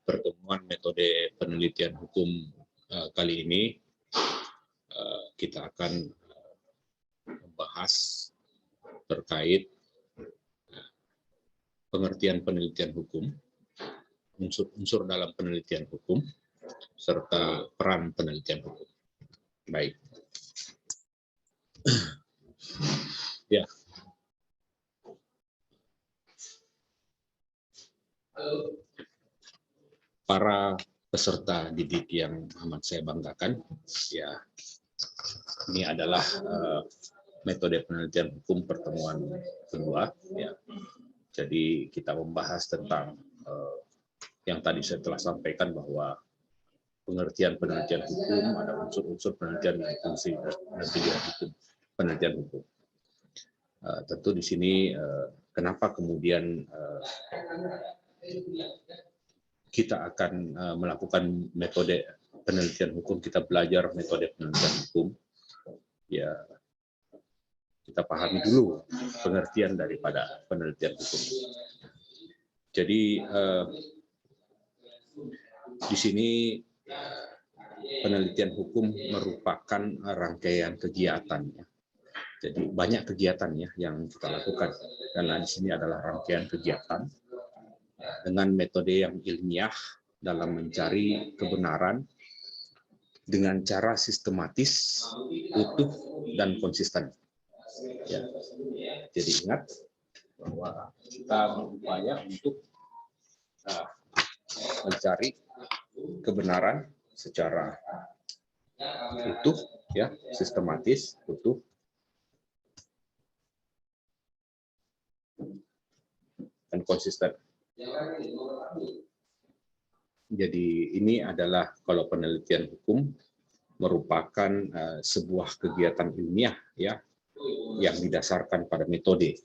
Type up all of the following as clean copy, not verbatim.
pertemuan metode penelitian hukum kali ini kita akan membahas terkait pengertian penelitian hukum, unsur-unsur dalam penelitian hukum, serta peran penelitian hukum. Baik. Ya. Para peserta didik yang amat saya banggakan, ya, ini adalah metode penelitian hukum pertemuan kedua. Ya. Jadi kita membahas tentang yang tadi saya telah sampaikan bahwa pengertian penelitian hukum, ada unsur-unsur penelitian dan fungsi penelitian hukum. Tentu di sini kenapa kemudian kita akan melakukan metode penelitian hukum, kita belajar metode penelitian hukum, ya kita pahami dulu pengertian daripada penelitian hukum. Jadi di sini penelitian hukum merupakan rangkaian kegiatan. Jadi banyak kegiatan ya yang kita lakukan, karena di sini adalah rangkaian kegiatan dengan metode yang ilmiah dalam mencari kebenaran dengan cara sistematis, utuh, dan konsisten. Ya. Jadi ingat bahwa kita berupaya untuk mencari kebenaran secara utuh, ya, sistematis, utuh, dan konsisten. Jadi ini adalah, kalau penelitian hukum merupakan sebuah kegiatan ilmiah ya yang didasarkan pada metode,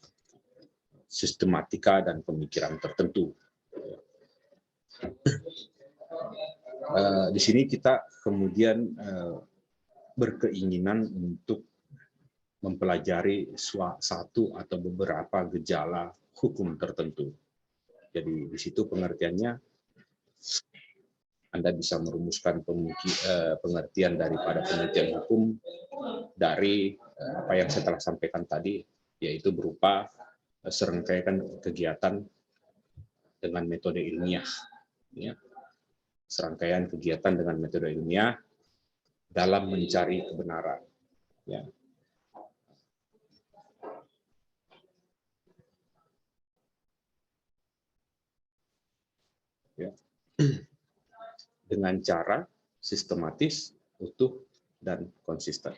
sistematika, dan pemikiran tertentu. Di sini kita kemudian berkeinginan untuk mempelajari satu atau beberapa gejala hukum tertentu. Jadi di situ pengertiannya Anda bisa merumuskan pengertian daripada penelitian hukum dari apa yang saya telah sampaikan tadi, yaitu berupa serangkaian kegiatan dengan metode ilmiah. Ya. Serangkaian kegiatan dengan metode ilmiah dalam mencari kebenaran. Ya. Ya. Dengan cara sistematis, utuh, dan konsisten.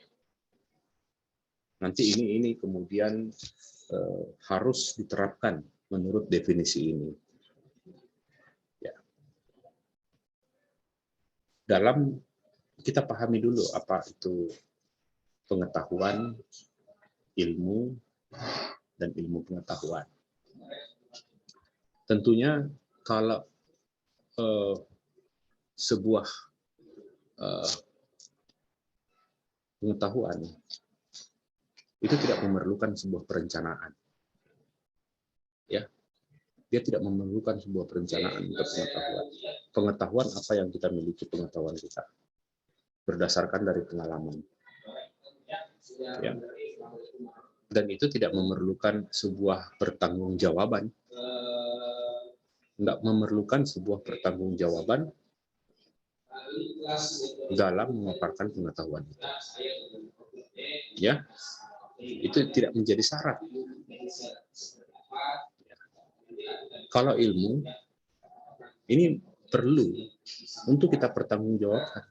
Nanti ini kemudian harus diterapkan menurut definisi ini. Ya. Dalam kita pahami dulu apa itu pengetahuan, ilmu, dan ilmu pengetahuan. Tentunya kalau sebuah pengetahuan itu tidak memerlukan sebuah perencanaan, ya, dia tidak memerlukan sebuah perencanaan untuk pengetahuan. Pengetahuan apa yang kita miliki, pengetahuan kita berdasarkan dari pengalaman, ya, dan itu tidak memerlukan sebuah pertanggungjawaban, nggak memerlukan sebuah pertanggungjawaban dalam memaparkan pengetahuan itu. Ya, itu tidak menjadi syarat. Kalau ilmu ini perlu untuk kita pertanggungjawabkan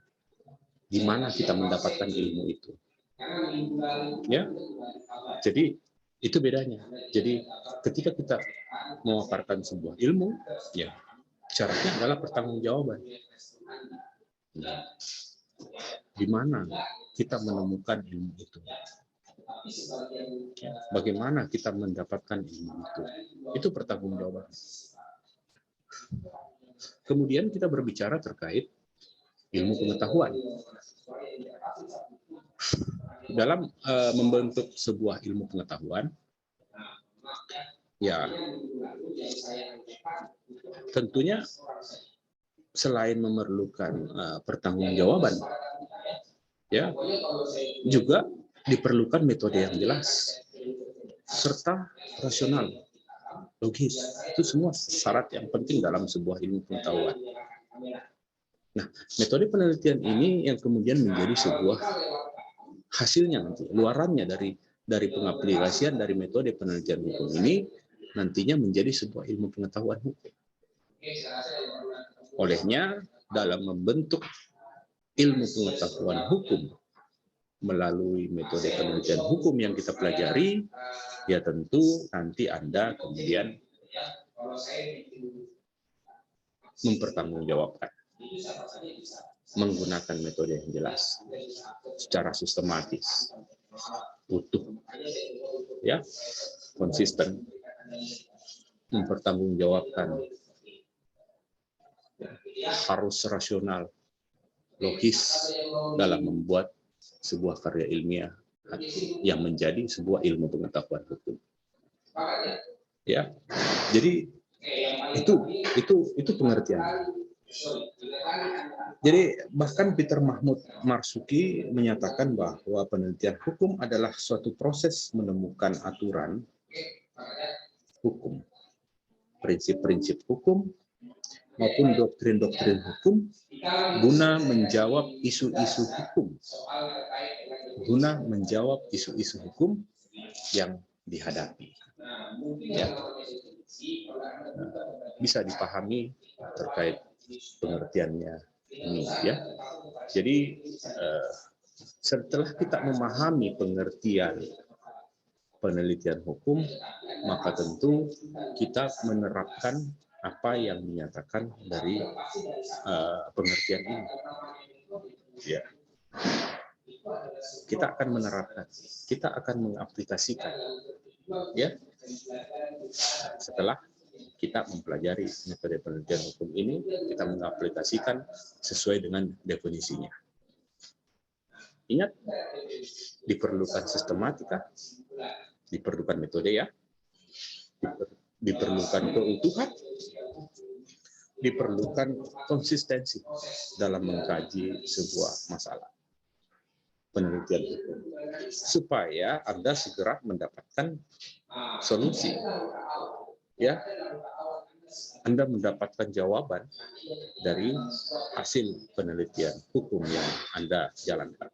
di mana kita mendapatkan ilmu itu. Ya, jadi itu bedanya. Jadi ketika kita memaparkan sebuah ilmu, ya syaratnya adalah pertanggungjawaban. Di mana kita menemukan ilmu itu? Bagaimana kita mendapatkan ilmu itu? Itu pertanggungjawaban. Kemudian kita berbicara terkait ilmu pengetahuan. Dalam membentuk sebuah ilmu pengetahuan, Ya, tentunya selain memerlukan pertanggungjawaban, ya, juga diperlukan metode yang jelas serta rasional, logis. Itu semua syarat yang penting dalam sebuah ilmu pengetahuan. Nah, metode penelitian ini yang kemudian menjadi sebuah hasilnya nanti, luarannya dari pengaplikasian dari metode penelitian hukum ini nantinya menjadi sebuah ilmu pengetahuan hukum. Olehnya, dalam membentuk ilmu pengetahuan hukum melalui metode penelitian hukum yang kita pelajari, ya tentu nanti Anda kemudian mempertanggungjawabkan menggunakan metode yang jelas secara sistematis, utuh, ya, konsisten, mempertanggungjawabkan, harus rasional, logis dalam membuat sebuah karya ilmiah yang menjadi sebuah ilmu pengetahuan hukum. Ya, jadi itu pengertian. Jadi bahkan Peter Mahmud Marzuki menyatakan bahwa penelitian hukum adalah suatu proses menemukan aturan hukum, prinsip-prinsip hukum maupun doktrin-doktrin hukum guna menjawab isu-isu hukum, yang dihadapi. Ya. Bisa dipahami terkait pengertiannya ini, ya. Jadi setelah kita memahami pengertian penelitian hukum, maka tentu kita menerapkan apa yang dinyatakan dari pengertian ini. Ya. Kita akan menerapkan, kita akan mengaplikasikan, ya. Setelah kita mempelajari metode penelitian hukum ini, kita mengaplikasikan sesuai dengan definisinya. Ingat, diperlukan sistematika, diperlukan metode, ya, diperlukan keutuhan, diperlukan konsistensi dalam mengkaji sebuah masalah penelitian hukum, supaya Anda segera mendapatkan solusi, ya, Anda mendapatkan jawaban dari hasil penelitian hukum yang Anda jalankan.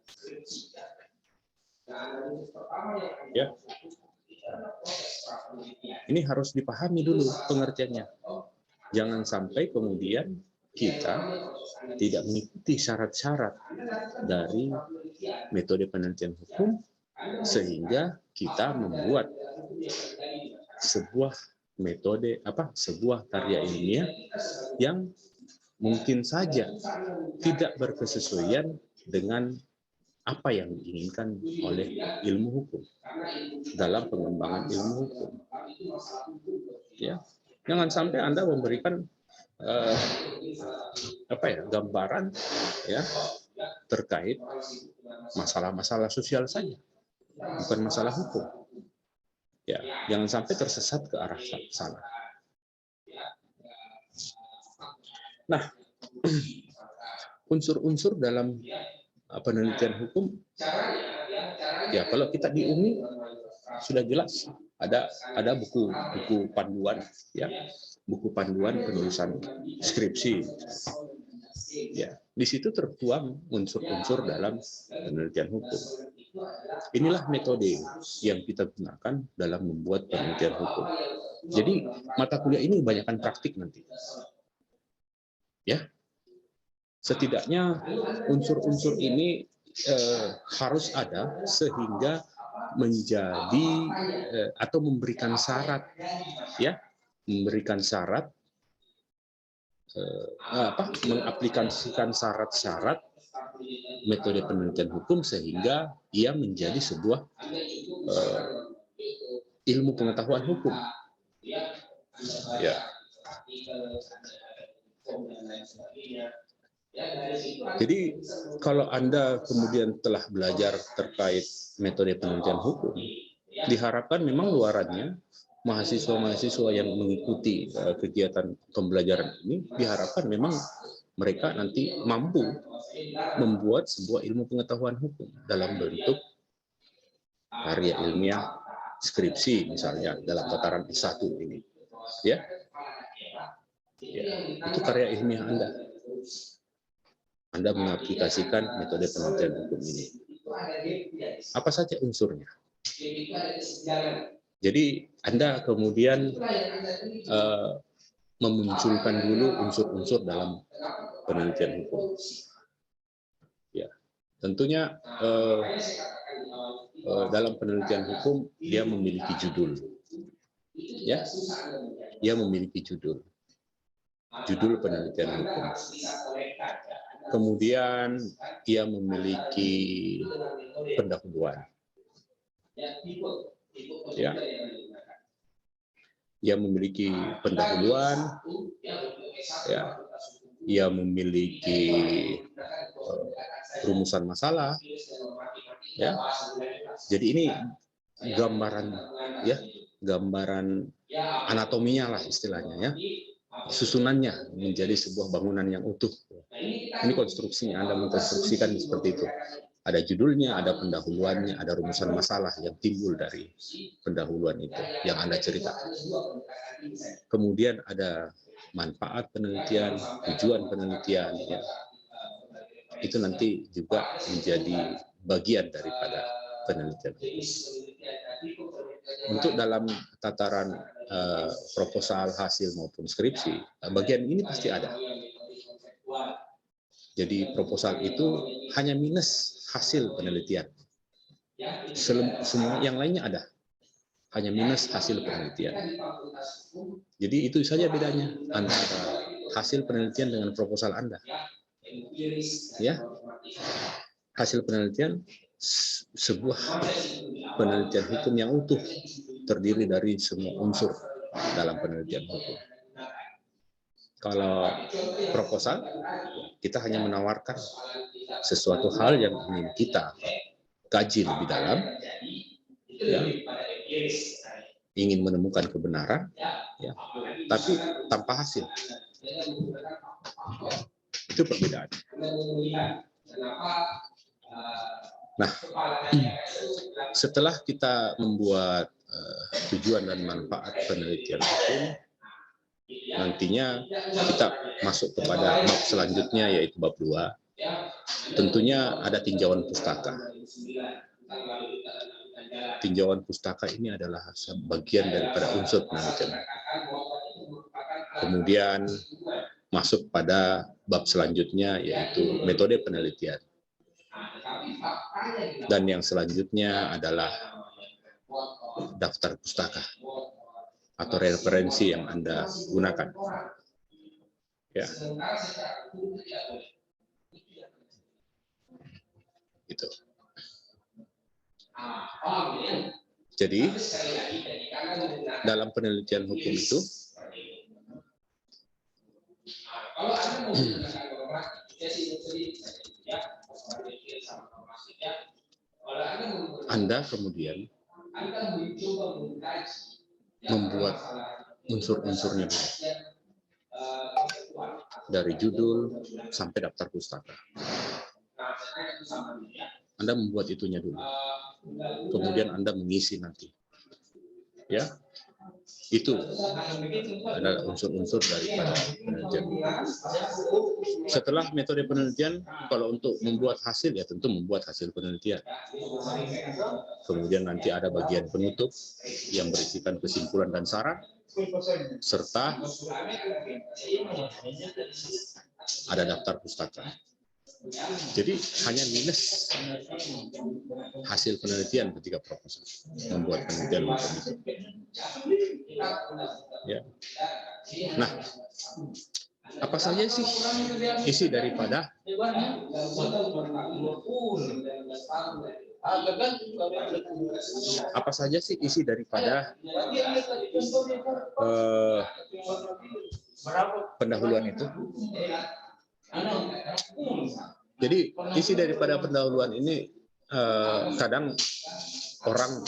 Ya, ini harus dipahami dulu pengertiannya. Jangan sampai kemudian kita tidak mengikuti syarat-syarat dari metode penelitian hukum sehingga kita membuat sebuah metode sebuah karya ilmiah yang mungkin saja tidak berkesesuaian dengan apa yang diinginkan oleh ilmu hukum dalam pengembangan ilmu hukum. Ya, jangan sampai Anda memberikan gambaran, ya, terkait masalah-masalah sosial saja, bukan masalah hukum. Ya, jangan sampai tersesat ke arah sana. Nah, unsur-unsur dalam penelitian hukum, ya, kalau kita di UMI sudah jelas ada buku panduan, ya, buku panduan penulisan skripsi. Ya, di situ tertuang unsur-unsur dalam penelitian hukum. Inilah metode yang kita gunakan dalam membuat penelitian hukum. Jadi mata kuliah ini kebanyakan praktik nanti. Ya, setidaknya unsur-unsur ini harus ada sehingga menjadi atau memberikan syarat, ya, mengaplikasikan syarat-syarat metode penelitian hukum sehingga ia menjadi sebuah ilmu pengetahuan hukum. Ya. Jadi kalau Anda kemudian telah belajar terkait metode penelitian hukum, diharapkan memang luarannya mahasiswa-mahasiswa yang mengikuti kegiatan pembelajaran ini diharapkan memang mereka nanti mampu membuat sebuah ilmu pengetahuan hukum dalam bentuk karya ilmiah, skripsi misalnya dalam tataran S1 ini. Ya. Ya, itu karya ilmiah Anda. Anda mengaplikasikan metode penelitian hukum ini. Apa saja unsurnya? Jadi Anda kemudian memunculkan dulu unsur-unsur dalam penelitian hukum. Ya, tentunya dalam penelitian hukum dia memiliki judul. Ya, dia memiliki judul penelitian hukum. Kemudian ia memiliki pendahuluan. Ya. Ia memiliki pendahuluan, ya. Ia memiliki rumusan masalah, ya. Jadi ini gambaran, ya, gambaran anatominya lah istilahnya, ya. Susunannya menjadi sebuah bangunan yang utuh. Ini konstruksinya, Anda mengkonstruksikan seperti itu. Ada judulnya, ada pendahuluannya, ada rumusan masalah yang timbul dari pendahuluan itu yang Anda ceritakan. Kemudian ada manfaat penelitian, tujuan penelitian, ya. Itu nanti juga menjadi bagian daripada penelitian. Untuk dalam tataran proposal, hasil maupun skripsi, bagian ini pasti ada. Jadi proposal itu hanya minus hasil penelitian. Semua yang lainnya ada, hanya minus hasil penelitian. Jadi itu saja bedanya antara hasil penelitian dengan proposal Anda. Ya, hasil penelitian sebuah penelitian hukum yang utuh, terdiri dari semua unsur dalam penelitian hukum. Kalau proposal, kita hanya menawarkan sesuatu hal yang ingin kita kaji lebih dalam, ya, ingin menemukan kebenaran, ya, tapi tanpa hasil. Itu perbedaan. Nah, setelah kita membuat tujuan dan manfaat penelitian hukum, nantinya kita masuk kepada bab selanjutnya, yaitu bab 2. Tentunya ada tinjauan pustaka. Tinjauan pustaka ini adalah bagian daripada unsur penelitian. Kemudian masuk pada bab selanjutnya, yaitu metode penelitian. Dan yang selanjutnya adalah daftar pustaka atau referensi yang Anda gunakan. Ya. Gitu. Jadi dalam penelitian hukum itu Anda kemudian membuat unsur-unsurnya dulu. Dari judul sampai daftar pustaka. Anda membuat itunya dulu. Kemudian Anda mengisi nanti. Ya. Itu adalah unsur-unsur daripada penelitian. Setelah metode penelitian, kalau untuk membuat hasil, ya tentu membuat hasil penelitian. Kemudian nanti ada bagian penutup yang berisikan kesimpulan dan saran, serta ada daftar pustaka. Jadi hanya minus hasil penelitian ketika proposal membuat penelitian hukum itu. Ya. Nah, apa saja sih isi daripada pendahuluan itu? Jadi isi daripada pendahuluan ini kadang orang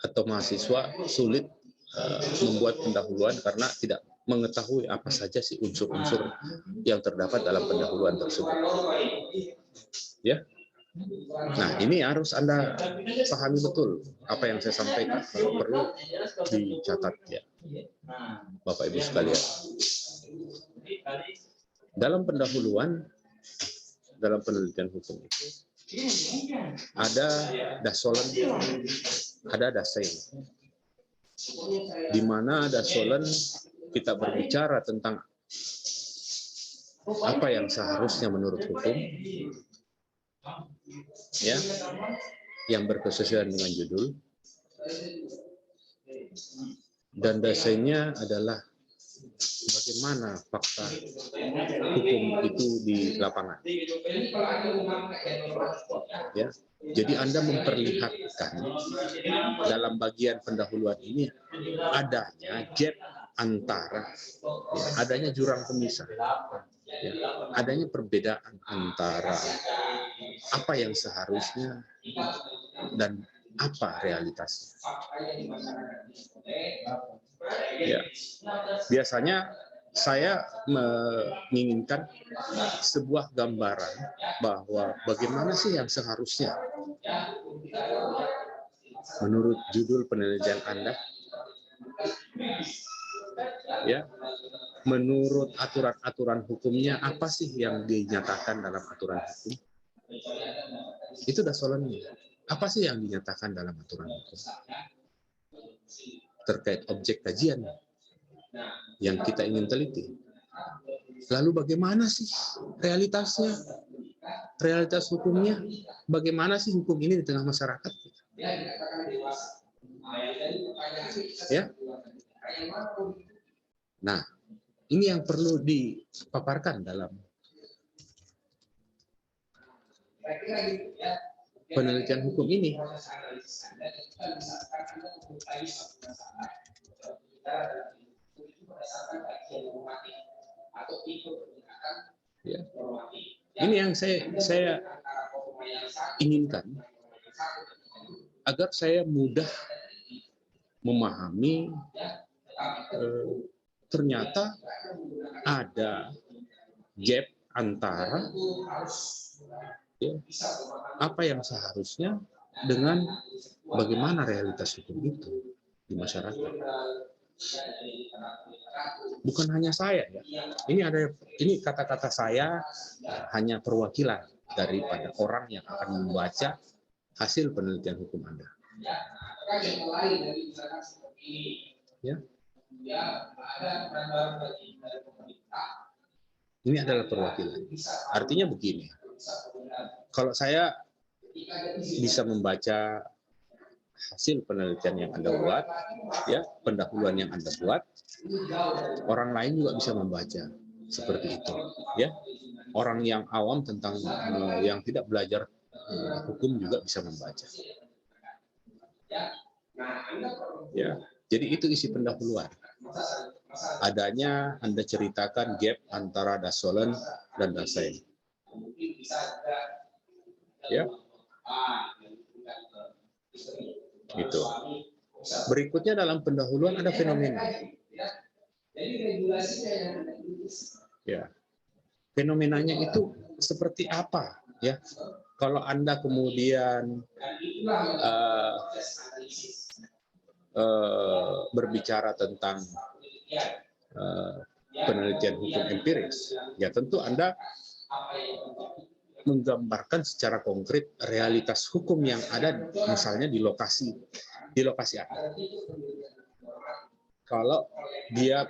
atau mahasiswa sulit membuat pendahuluan karena tidak mengetahui apa saja sih unsur-unsur yang terdapat dalam pendahuluan tersebut. Ya. Nah, ini harus Anda pahami betul apa yang saya sampaikan. Kalau perlu dicatat ya, Bapak Ibu sekalian. Dalam pendahuluan, dalam penelitian hukum itu, ada dasolen, ada dasein. Di mana dasolen kita berbicara tentang apa yang seharusnya menurut hukum, ya, yang berkesesuaian dengan judul, dan dasarnya adalah bagaimana fakta hukum itu di lapangan. Ya, jadi Anda memperlihatkan dalam bagian pendahuluan ini adanya gap antara, ya, adanya jurang pemisah, ya, adanya perbedaan antara apa yang seharusnya dan apa realitasnya. Ya, biasanya saya menginginkan sebuah gambaran bahwa bagaimana sih yang seharusnya menurut judul penelitian Anda, ya, menurut aturan-aturan hukumnya apa sih yang dinyatakan dalam aturan hukum? Itu dasolannya. Apa sih yang dinyatakan dalam aturan hukum terkait objek kajian yang kita ingin teliti? Lalu bagaimana sih realitasnya, realitas hukumnya? Bagaimana sih hukum ini di tengah masyarakat? Ya. Nah, ini yang perlu dipaparkan dalam penelitian hukum ini. Ya. Ini yang saya inginkan agar saya mudah memahami ternyata ada gap antara, ya, apa yang seharusnya dengan bagaimana realitas hukum itu di masyarakat. Bukan hanya saya, ya. Ini kata-kata saya hanya perwakilan daripada orang yang akan membaca hasil penelitian hukum Anda. Ya. Ini adalah perwakilan. Artinya begini, kalau saya bisa membaca hasil penelitian yang Anda buat, ya, pendahuluan yang Anda buat, orang lain juga bisa membaca seperti itu, ya. Orang yang awam tentang yang tidak belajar hukum juga bisa membaca. Ya, jadi itu isi pendahuluan. Adanya Anda ceritakan gap antara dasolen dan dasein. Ya. Gitu. Berikutnya dalam pendahuluan ada fenomena. Ya. Fenomenanya itu seperti apa, ya? Kalau Anda kemudian berbicara tentang penelitian hukum empiris, ya tentu Anda menggambarkan secara konkret realitas hukum yang ada misalnya di lokasi Anda. Kalau dia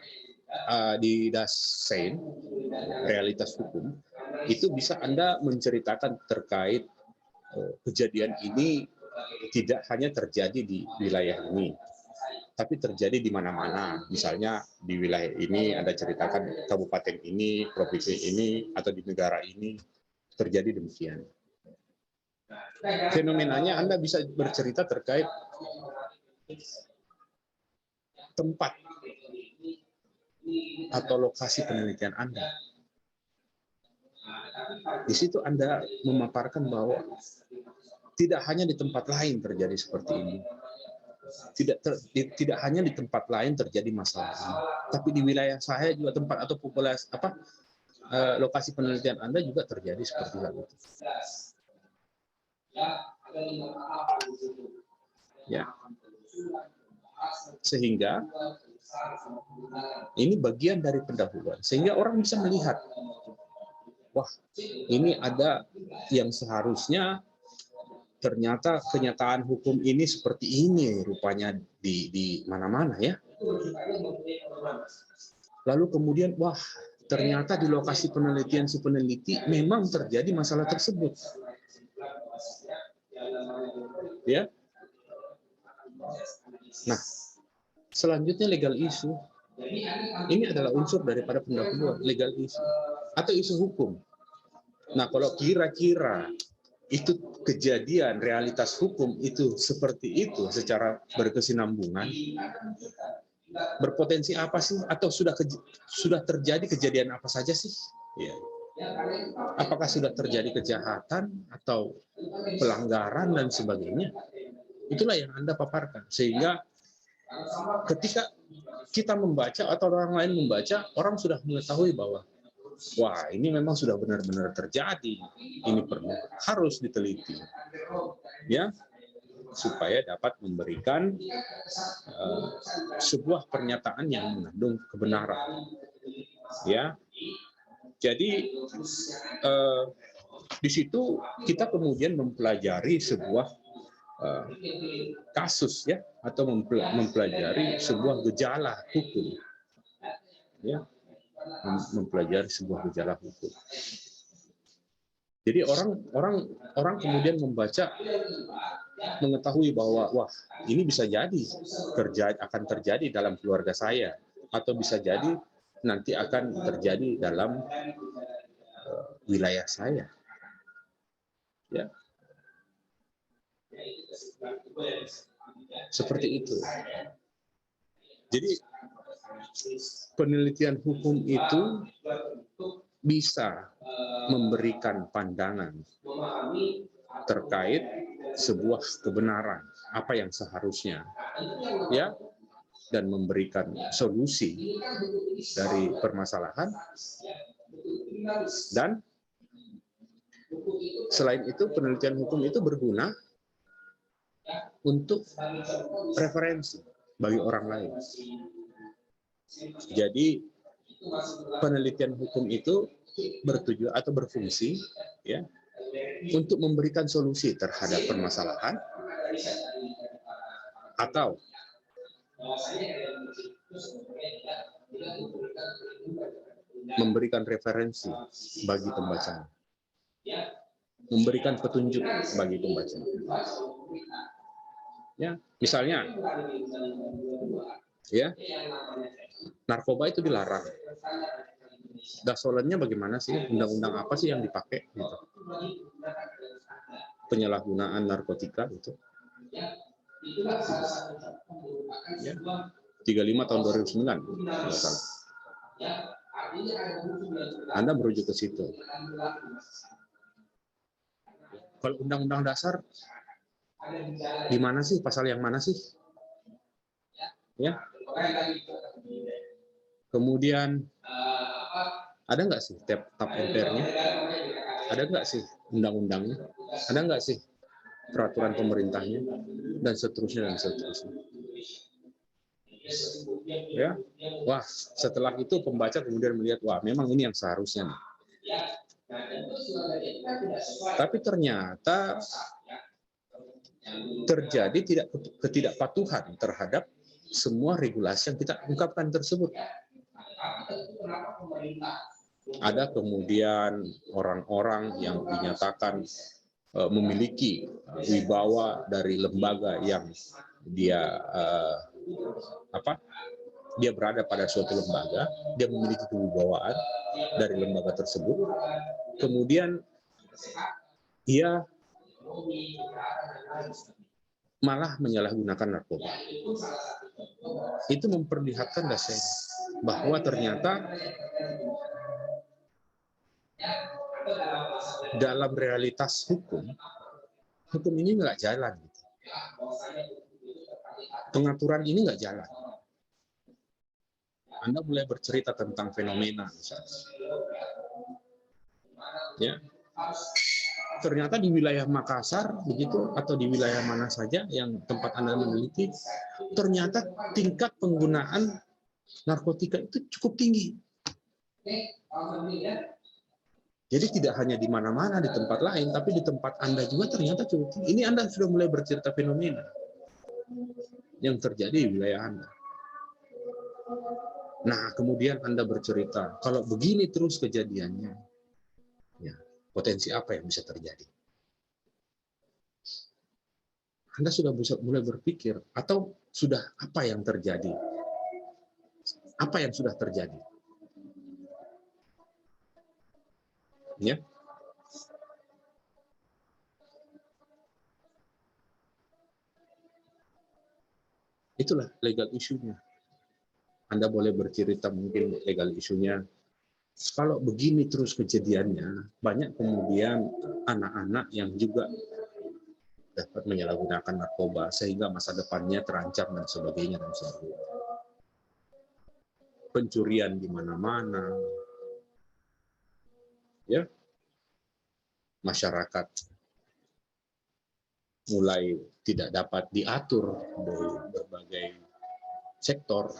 di dasein, realitas hukum, itu bisa Anda menceritakan terkait kejadian ini tidak hanya terjadi di wilayah ini, tapi terjadi di mana-mana. Misalnya di wilayah ini Anda ceritakan kabupaten ini, provinsi ini, atau di negara ini terjadi demikian. Fenomenanya Anda bisa bercerita terkait tempat atau lokasi penelitian Anda. Di situ Anda memaparkan bahwa tidak hanya di tempat lain terjadi seperti ini, tidak hanya di tempat lain terjadi masalah ini, tapi di wilayah saya juga tempat atau populasi lokasi penelitian Anda juga terjadi seperti hal itu. Ya. Sehingga ini bagian dari pendahuluan, sehingga orang bisa melihat, wah, ini ada yang seharusnya ternyata kenyataan hukum ini seperti ini rupanya di mana-mana ya. Lalu kemudian, wah, ternyata di lokasi penelitian si peneliti memang terjadi masalah tersebut. Ya. Nah, selanjutnya legal issue. Ini adalah unsur daripada pendahuluan, legal issue atau isu hukum. Nah, kalau kira-kira itu kejadian realitas hukum itu seperti itu secara berkesinambungan, berpotensi apa sih? Atau sudah terjadi kejadian apa saja sih? Ya. Apakah sudah terjadi kejahatan atau pelanggaran dan sebagainya? Itulah yang Anda paparkan. Sehingga ketika kita membaca atau orang lain membaca, orang sudah mengetahui bahwa wah, ini memang sudah benar-benar terjadi. Ini harus diteliti, ya, supaya dapat memberikan sebuah pernyataan yang mengandung kebenaran. Ya, jadi di situ kita kemudian mempelajari sebuah kasus, ya, atau mempelajari sebuah gejala hukum, ya. Mempelajari sebuah gejala hukum. Jadi orang kemudian membaca, mengetahui bahwa wah, ini bisa jadi akan terjadi dalam keluarga saya, atau bisa jadi nanti akan terjadi dalam wilayah saya. Ya. Seperti itu. Jadi penelitian hukum itu bisa memberikan pandangan terkait sebuah kebenaran, apa yang seharusnya, ya, dan memberikan solusi dari permasalahan. Dan selain itu, penelitian hukum itu berguna untuk referensi bagi orang lain. Jadi penelitian hukum itu bertujuan atau berfungsi, ya, untuk memberikan solusi terhadap permasalahan atau memberikan referensi bagi pembacanya, memberikan petunjuk bagi pembacanya. Ya, misalnya, ya, narkoba itu dilarang. Dasolannya bagaimana sih? Undang-undang apa sih yang dipakai? Gitu. Penyalahgunaan narkotika itu. Ya. 35 tahun 2009. Anda merujuk ke situ. Kalau undang-undang dasar, di mana sih? Pasal yang mana sih? Ya. Kemudian ada nggak sih tap MPR-nya? Ada nggak sih undang-undangnya? Ada nggak sih peraturan pemerintahnya? Dan seterusnya dan seterusnya. Ya, wah, setelah itu pembaca kemudian melihat, wah, memang ini yang seharusnya. Tapi ternyata terjadi ketidakpatuhan terhadap semua regulasi yang kita ungkapkan tersebut. Ada kemudian orang-orang yang dinyatakan memiliki wibawa dari lembaga yang dia dia berada pada suatu lembaga, dia memiliki kewibawaan dari lembaga tersebut, kemudian dia malah menyalahgunakan narkoba. Itu memperlihatkan dasarnya bahwa ternyata dalam realitas hukum ini nggak jalan. pengaturan ini nggak jalan. Anda mulai bercerita tentang fenomena, misalnya. Ya, ternyata di wilayah Makassar begitu atau di wilayah mana saja yang tempat Anda meneliti, ternyata tingkat penggunaan narkotika itu cukup tinggi. Jadi tidak hanya di mana-mana di tempat lain, tapi di tempat Anda juga ternyata cukup tinggi. Ini Anda sudah mulai bercerita fenomena yang terjadi di wilayah Anda. Nah, kemudian Anda bercerita, kalau begini terus kejadiannya, ya, potensi apa yang bisa terjadi? Anda sudah bisa mulai berpikir, atau sudah apa yang terjadi? Apa yang sudah terjadi? Ya. Itulah legal isunya. Anda boleh bercerita mungkin legal isunya. Kalau begini terus kejadiannya, banyak kemudian anak-anak yang juga dapat menyalahgunakan narkoba sehingga masa depannya terancam dan sebagainya dan sebagainya. Pencurian di mana-mana, ya, masyarakat mulai tidak dapat diatur dari berbagai sektor.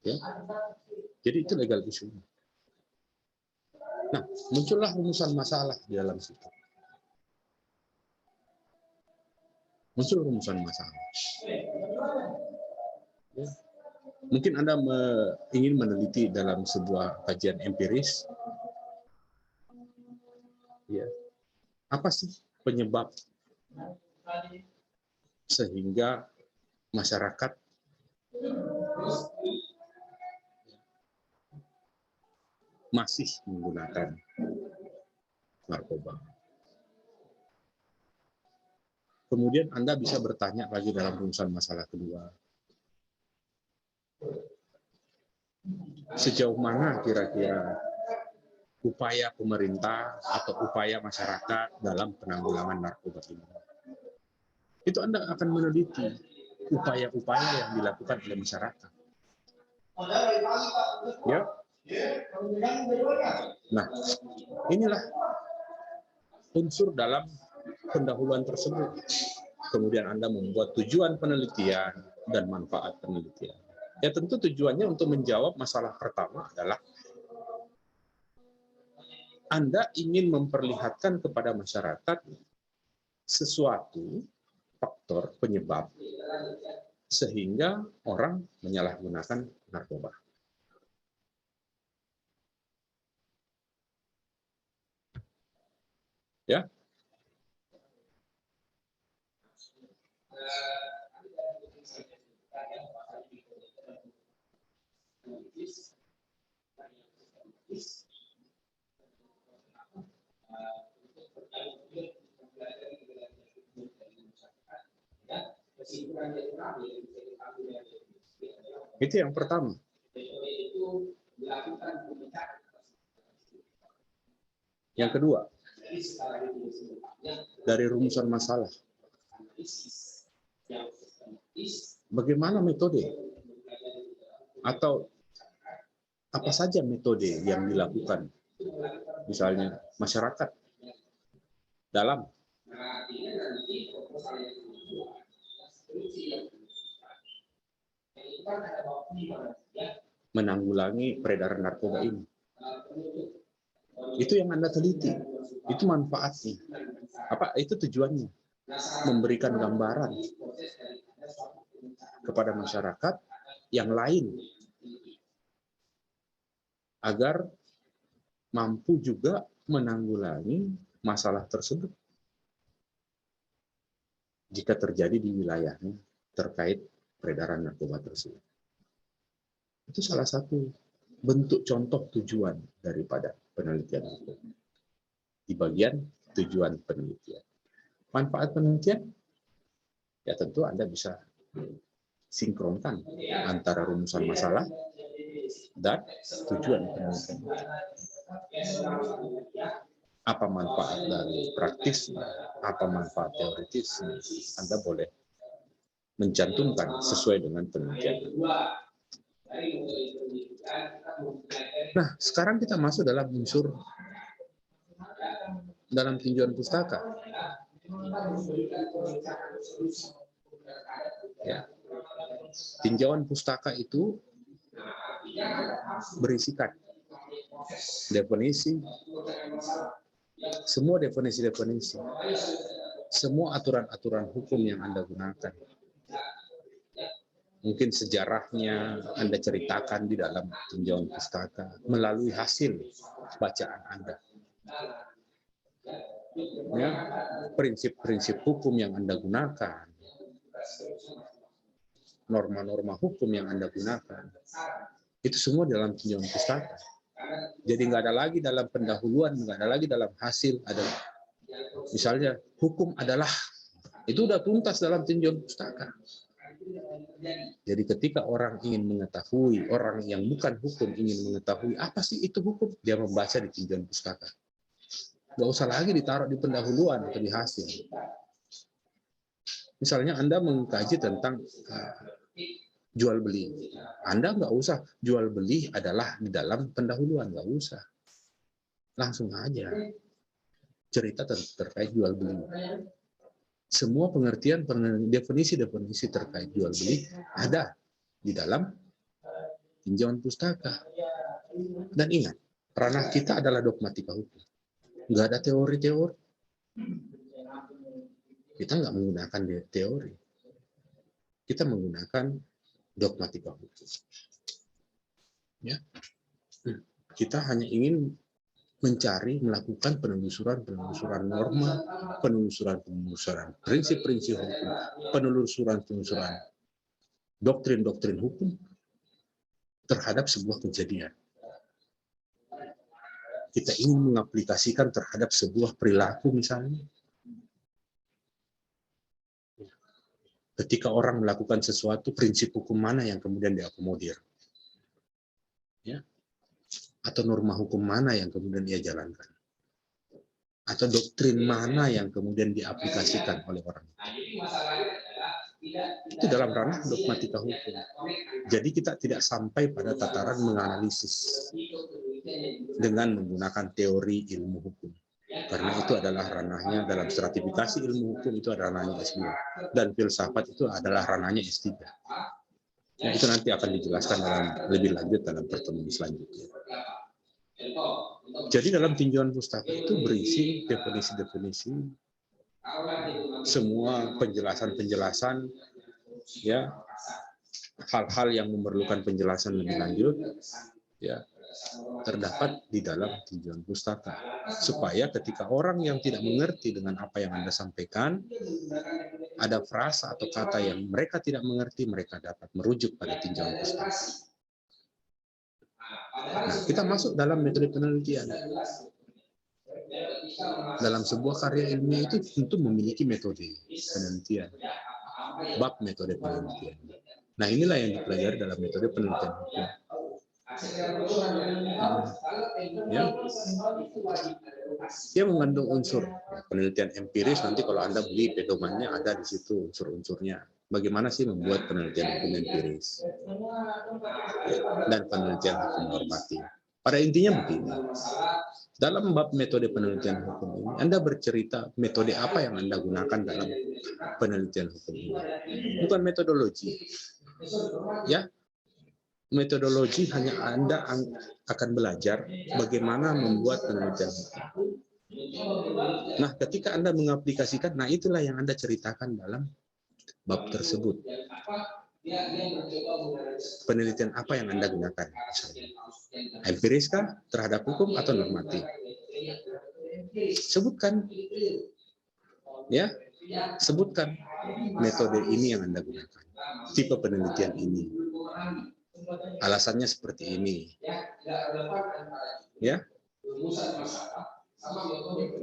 Ya. Jadi itu legal issue. Nah, muncullah rumusan masalah di dalam situ. Muncul rumusan masalah. Ya. Mungkin Anda ingin meneliti dalam sebuah kajian empiris, ya, apa sih penyebab sehingga masyarakat masih menggunakan narkoba. Kemudian Anda bisa bertanya lagi dalam rumusan masalah kedua. Sejauh mana kira-kira upaya pemerintah atau upaya masyarakat dalam penanggulangan narkoba ini? Itu Anda akan meneliti upaya-upaya yang dilakukan oleh masyarakat. Ya. Nah, inilah unsur dalam pendahuluan tersebut. Kemudian Anda membuat tujuan penelitian dan manfaat penelitian. Ya tentu tujuannya untuk menjawab masalah pertama adalah Anda ingin memperlihatkan kepada masyarakat sesuatu faktor penyebab sehingga orang menyalahgunakan narkoba. Ya. Itu yang pertama. Yang kedua, dari rumusan masalah. Bagaimana metode? Atau apa saja metode yang dilakukan? Misalnya masyarakat dalam menanggulangi peredaran narkoba ini. Itu yang Anda teliti. Itu manfaatnya. Apa itu tujuannya? Memberikan gambaran kepada masyarakat yang lain agar mampu juga menanggulangi masalah tersebut jika terjadi di wilayahnya terkait peredaran narkoba tersebut. Itu salah satu bentuk contoh tujuan daripada penelitian itu. Di bagian tujuan penelitian. Manfaat penelitian, ya tentu Anda bisa sinkronkan antara rumusan masalah dan tujuan penelitian. Apa manfaat dari praktis, apa manfaat teoritis, Anda boleh mencantumkan sesuai dengan penelitian. Nah, sekarang kita masuk dalam unsur dalam tinjauan pustaka. Ya. Tinjauan pustaka itu berisikan definisi, semua definisi-definisi, semua aturan-aturan hukum yang Anda gunakan. Mungkin sejarahnya Anda ceritakan di dalam tinjauan pustaka melalui hasil bacaan Anda. Ya, prinsip-prinsip hukum yang Anda gunakan, norma-norma hukum yang Anda gunakan, itu semua dalam tinjauan pustaka. Jadi nggak ada lagi dalam pendahuluan, nggak ada lagi dalam hasil. Ada misalnya hukum adalah, itu udah tuntas dalam tinjauan pustaka. Jadi ketika orang ingin mengetahui, orang yang bukan hukum ingin mengetahui apa sih itu hukum, dia membaca di tinjauan pustaka. Nggak usah lagi ditaruh di pendahuluan atau di hasil. Misalnya Anda mengkaji tentang jual beli, Anda nggak usah jual beli adalah di dalam pendahuluan, nggak usah, langsung aja cerita terkait jual beli. Semua pengertian, definisi-definisi terkait jual beli ada di dalam tinjauan pustaka. Dan ingat, ranah kita adalah dogmatika hukum, nggak ada teori-teori. Kita nggak menggunakan teori, kita menggunakan dogmatika hukum. Ya, kita hanya ingin mencari, melakukan penelusuran norma, penelusuran prinsip-prinsip hukum, penelusuran doktrin-doktrin hukum terhadap sebuah kejadian. Kita ingin mengaplikasikan terhadap sebuah perilaku misalnya. Ketika orang melakukan sesuatu, prinsip hukum mana yang kemudian diakomodir? Ya. Atau norma hukum mana yang kemudian dia jalankan? Atau doktrin mana yang kemudian diaplikasikan oleh orang? Itu dalam ranah dogmatika hukum. Jadi kita tidak sampai pada tataran menganalisis dengan menggunakan teori ilmu hukum. Karena itu adalah ranahnya dalam stratifikasi ilmu hukum, itu adalah ranahnya S2. Dan filsafat itu adalah ranahnya S3. Ya, itu nanti akan dijelaskan lebih lanjut dalam pertemuan selanjutnya. Jadi dalam tinjauan pustaka itu berisi definisi-definisi, semua penjelasan-penjelasan, ya, hal-hal yang memerlukan penjelasan lebih lanjut, ya, terdapat di dalam tinjauan pustaka, supaya ketika orang yang tidak mengerti dengan apa yang Anda sampaikan, ada frasa atau kata yang mereka tidak mengerti, mereka dapat merujuk pada tinjauan pustaka. Nah, kita masuk dalam metode penelitian. Dalam sebuah karya ilmiah itu tentu memiliki metode penelitian, bab metode penelitian. Nah, inilah yang dipelajari dalam metode penelitian hukum. Ya. Dia mengandung unsur penelitian empiris. Nanti kalau Anda beli pedomannya ada di situ unsur-unsurnya. Bagaimana sih membuat penelitian hukum empiris dan penelitian hukum normatif. Pada intinya begini. Dalam bab metode penelitian hukum ini, Anda bercerita metode apa yang Anda gunakan dalam penelitian hukum ini. Bukan metodologi. Ya. Metodologi hanya Anda akan belajar bagaimana membuat penelitian hukum. Nah, ketika Anda mengaplikasikan, nah itulah yang Anda ceritakan dalam bab tersebut. Penelitian apa yang Anda gunakan? Empiris kah terhadap hukum atau normatif? Sebutkan. Ya, sebutkan metode ini yang Anda gunakan. Tipe penelitian ini. Alasannya seperti ini. Ya.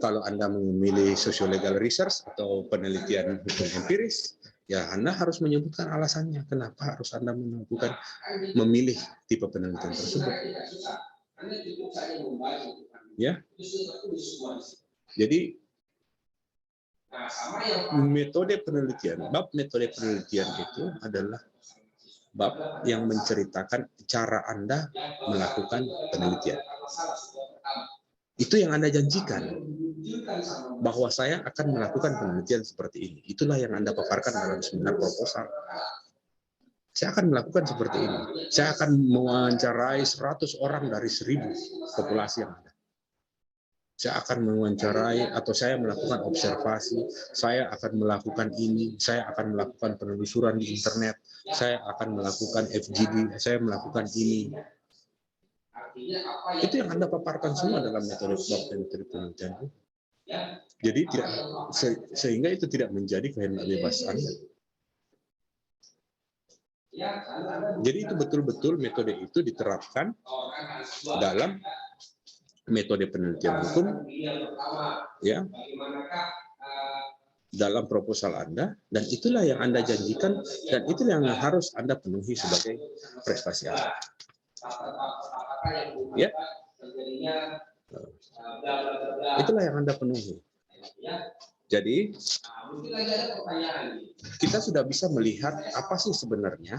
Kalau Anda memilih sociolegal research atau penelitian hukum empiris, Ya, Anda harus menyebutkan alasannya. Kenapa harus Anda memilih tipe penelitian tersebut. Ya. Jadi metode penelitian, bab metode penelitian itu adalah bab yang menceritakan cara Anda melakukan penelitian. Itu yang Anda janjikan, bahwa saya akan melakukan penelitian seperti ini. Itulah yang Anda paparkan dalam seminar proposal. Saya akan melakukan seperti ini. Saya akan mewawancarai 100 orang dari 1000 populasi yang ada. Saya akan mewawancarai atau saya melakukan observasi, saya akan melakukan ini, saya akan melakukan penelusuran di internet, saya akan melakukan FGD, saya melakukan ini. Itu yang Anda paparkan semua dalam metode penelitian. Jadi sehingga itu tidak menjadi kehendak bebas Anda. Jadi itu betul-betul metode itu diterapkan dalam metode penelitian hukum, ya, dalam proposal Anda, dan itulah yang Anda janjikan, dan itulah yang harus Anda penuhi sebagai prestasi Anda. Ya, itulah yang Anda penuhi. Jadi kita sudah bisa melihat apa sih sebenarnya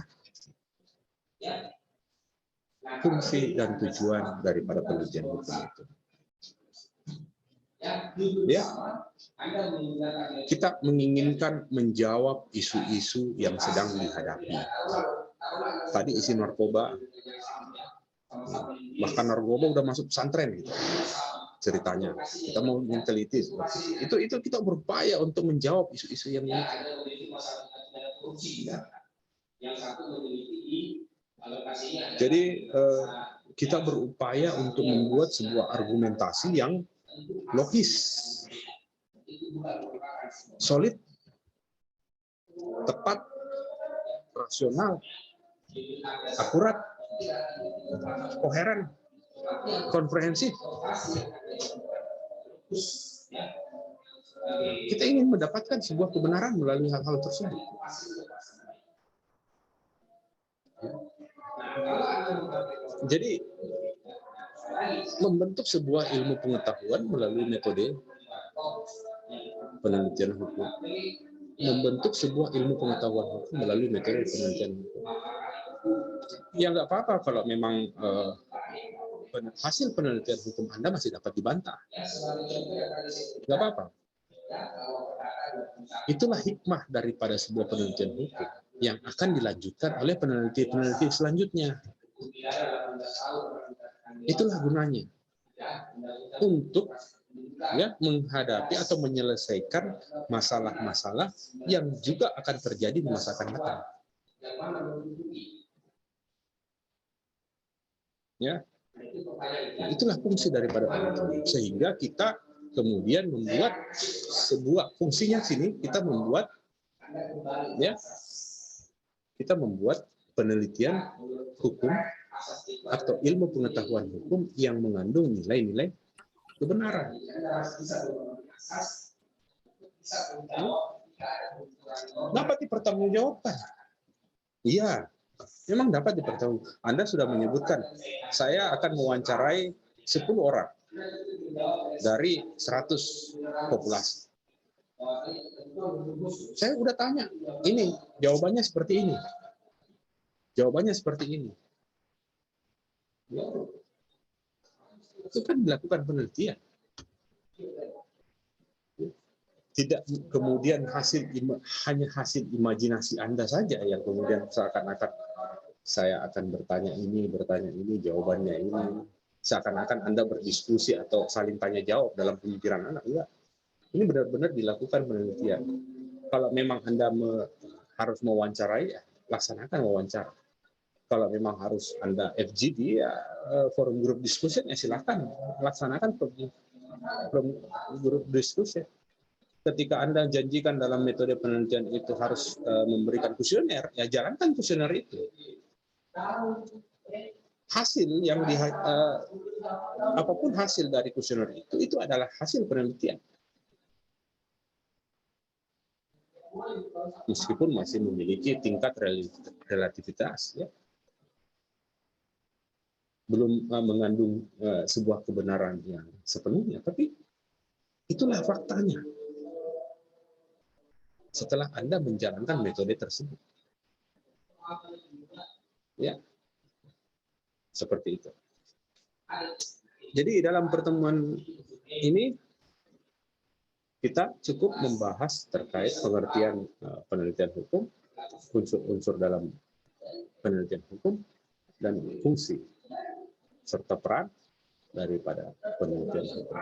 fungsi dan tujuan daripada penelitian hukum itu. Ya, kita menginginkan menjawab isu-isu yang sedang dihadapi. Tadi isi narkoba, bahkan narkoba udah masuk pesantren gitu. Ceritanya kita mau meneliti itu kita berupaya untuk menjawab isu-isu yang ini. Jadi kita berupaya untuk membuat sebuah argumentasi yang logis, solid, tepat, rasional, akurat, koheren, komprehensif. Kita ingin mendapatkan sebuah kebenaran melalui hal-hal tersebut. Jadi membentuk sebuah ilmu pengetahuan melalui metode penelitian hukum, membentuk sebuah ilmu pengetahuan hukum melalui metode penelitian hukum. Ya nggak apa-apa kalau memang hasil penelitian hukum Anda masih dapat dibantah. Nggak apa-apa. Itulah hikmah daripada sebuah penelitian hukum yang akan dilanjutkan oleh peneliti-peneliti selanjutnya. Itulah gunanya untuk menghadapi atau menyelesaikan masalah-masalah yang juga akan terjadi di masa akan datang. Ya, nah, itulah fungsi daripada penelitian. Sehingga kita kemudian membuat sebuah fungsinya sini kita membuat penelitian hukum atau ilmu pengetahuan hukum yang mengandung nilai-nilai kebenaran. Dapat dipertanggungjawabkan. Iya, memang dapat dipertanggungjawabkan. Anda sudah menyebutkan, saya akan mewawancarai 10 orang dari 100 populasi. Saya udah tanya, ini jawabannya seperti ini. Jawabannya seperti ini. Itu kan dilakukan penelitian. Tidak kemudian hanya hasil imajinasi Anda saja yang kemudian seakan-akan saya akan bertanya ini, jawabannya ini. Seakan-akan Anda berdiskusi atau saling tanya jawab dalam pemikiran Anda. Enggak. Ini benar-benar dilakukan penelitian. Kalau memang Anda harus mewawancarai, ya, laksanakan wawancara. Kalau memang harus Anda FGD, ya forum group discussion, ya silakan laksanakan forum group discussion. Ketika Anda janjikan dalam metode penelitian itu harus memberikan kuesioner, ya jalankan kuesioner itu. Hasil yang apapun hasil dari kuesioner itu adalah hasil penelitian. meskipun masih memiliki tingkat relativitas, ya, belum mengandung sebuah kebenaran yang sepenuhnya, tapi itulah faktanya setelah Anda menjalankan metode tersebut. Ya, seperti itu. Jadi dalam pertemuan ini kita cukup membahas terkait pengertian penelitian hukum, unsur-unsur dalam penelitian hukum, dan fungsi serta peran daripada penelitian hukum.